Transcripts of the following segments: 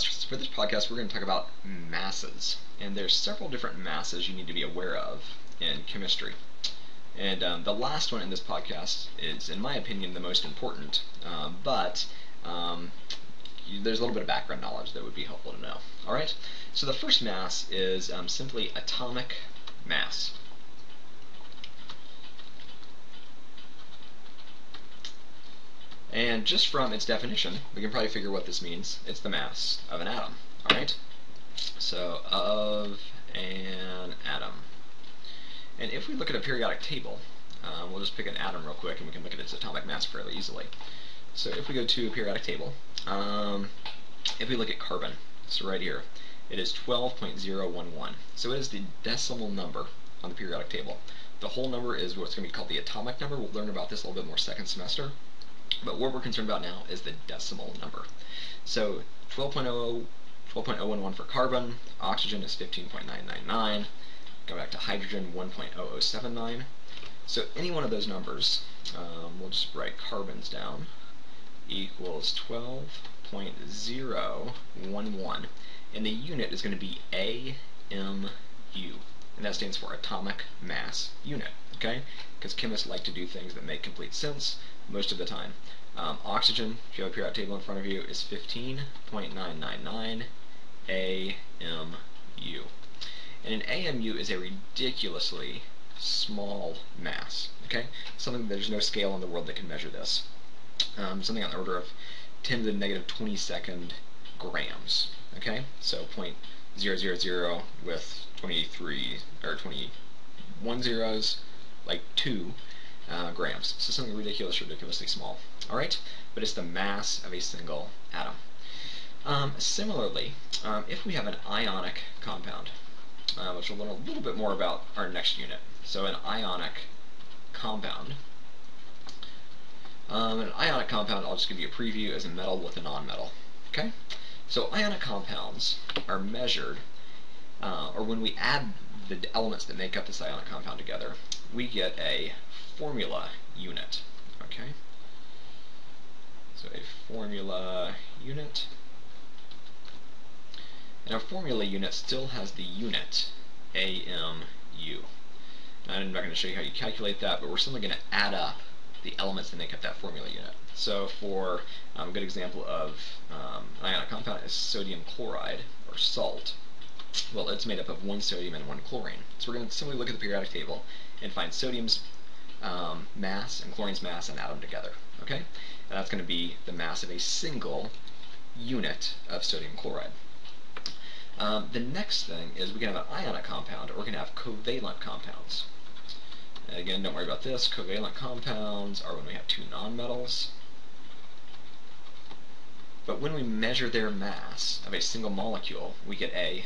For this podcast, we're going to talk about masses, and there's several different masses you need to be aware of in chemistry. And the last one in this podcast is, in my opinion, the most important, but there's a little bit of background knowledge that would be helpful to know. Alright, so the first mass is simply atomic mass. And just from its definition, we can probably figure what this means. It's the mass of an atom. Alright? So, of an atom. And if we look at a periodic table, we'll just pick an atom real quick and we can look at its atomic mass fairly easily. So if we go to a periodic table, if we look at carbon, so right here, it is 12.011. So it is the decimal number on the periodic table. The whole number is what's going to be called the atomic number. We'll learn about this a little bit more second semester. But what we're concerned about now is the decimal number. So 12.011 for carbon, oxygen is 15.999, go back to hydrogen 1.0079. So any one of those numbers, we'll just write carbons down, equals 12.011, and the unit is going to be AMU, and that stands for atomic mass unit, okay? Because chemists like to do things that make complete sense most of the time. Oxygen, if you have a periodic table in front of you, is 15.999 AMU. And an AMU is a ridiculously small mass, okay? Something there's no scale in the world that can measure this. Something on the order of 10 to the negative 22nd grams, okay? So 0.000 with 23 or 21 zeros, like 2 grams. So something ridiculously small. Alright? But it's the mass of a single atom. Similarly, if we have an ionic compound, which we'll learn a little bit more about our next unit. So an ionic compound. An ionic compound, I'll just give you a preview, as a metal with a nonmetal. Okay? So ionic compounds are measured, or when we add the elements that make up this ionic compound together, we get a formula unit. Okay? So a formula unit. And a formula unit still has the unit AMU. Now, I'm not going to show you how you calculate that, but we're simply going to add up the elements that make up that formula unit. So for a good example of an ionic compound is sodium chloride, or salt. Well, it's made up of one sodium and one chlorine. So we're going to simply look at the periodic table and find sodium's mass and chlorine's mass and add them together. Okay? And that's going to be the mass of a single unit of sodium chloride. The next thing is we can have an ionic compound, or we can have covalent compounds. And again, don't worry about this. Covalent compounds are when we have two nonmetals. But when we measure their mass of a single molecule, we get a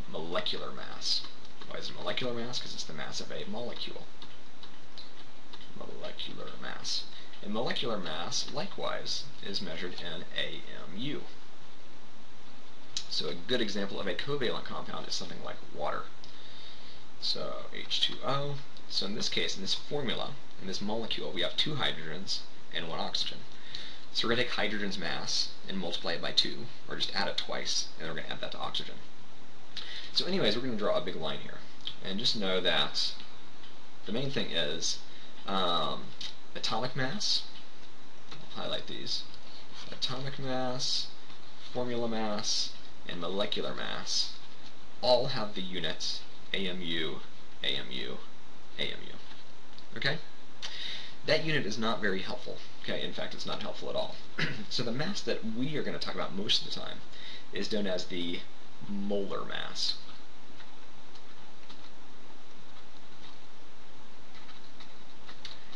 molecular mass. Why is it molecular mass? Because it's the mass of a molecule. Molecular mass. And molecular mass, likewise, is measured in AMU. So a good example of a covalent compound is something like water. So H2O. So in this case, in this formula, in this molecule, we have 2 hydrogens and 1 oxygen. So we're going to take hydrogen's mass and multiply it by 2, or just add it twice, and then we're going to add that to oxygen. So anyways, we're going to draw a big line here. And just know that the main thing is atomic mass. I'll highlight these. Atomic mass, formula mass, and molecular mass all have the units AMU, AMU, AMU. Okay? That unit is not very helpful. Okay, in fact, it's not helpful at all. So the mass that we are going to talk about most of the time is known as the molar mass.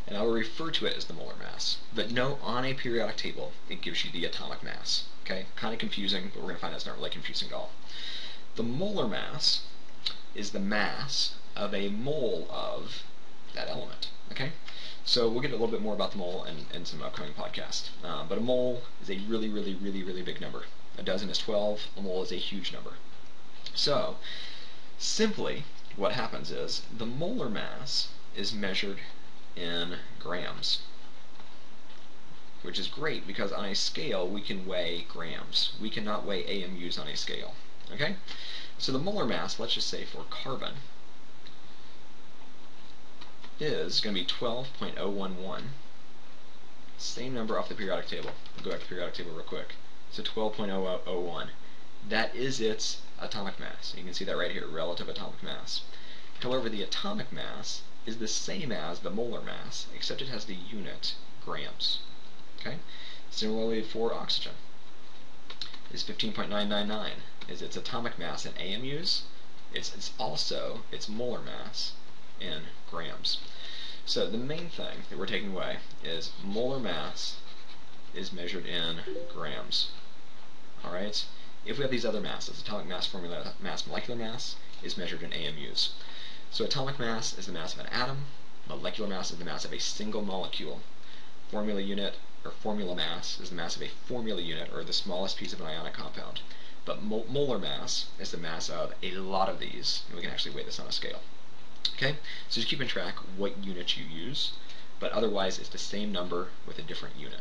And I will refer to it as the molar mass. But no, on a periodic table, it gives you the atomic mass. Okay, kind of confusing, but we're going to find that's not really confusing at all. The molar mass is the mass of a mole of that element. Okay, so we'll get a little bit more about the mole in some upcoming podcasts. But a mole is a really big number. A dozen is 12. A mole is a huge number. So simply, what happens is the molar mass is measured in grams. which is great because on a scale we can weigh grams. We cannot weigh AMUs on a scale. Okay? So the molar mass, let's just say for carbon, is going to be 12.011. Same number off the periodic table. We'll go back to the periodic table real quick. So 12.001. That is its atomic mass. You can see that right here, relative atomic mass. However, the atomic mass is the same as the molar mass, except it has the unit grams. Okay? Similarly for oxygen, is 15.999 is its atomic mass in AMUs. It's also its molar mass in grams. So the main thing that we're taking away is molar mass is measured in grams. Alright? If we have these other masses, atomic mass, formula mass, molecular mass is measured in AMUs. So atomic mass is the mass of an atom, molecular mass is the mass of a single molecule, formula unit or formula mass is the mass of a formula unit or the smallest piece of an ionic compound. But molar mass is the mass of a lot of these, and we can actually weigh this on a scale. Okay? So just keeping track what unit you use, but otherwise it's the same number with a different unit.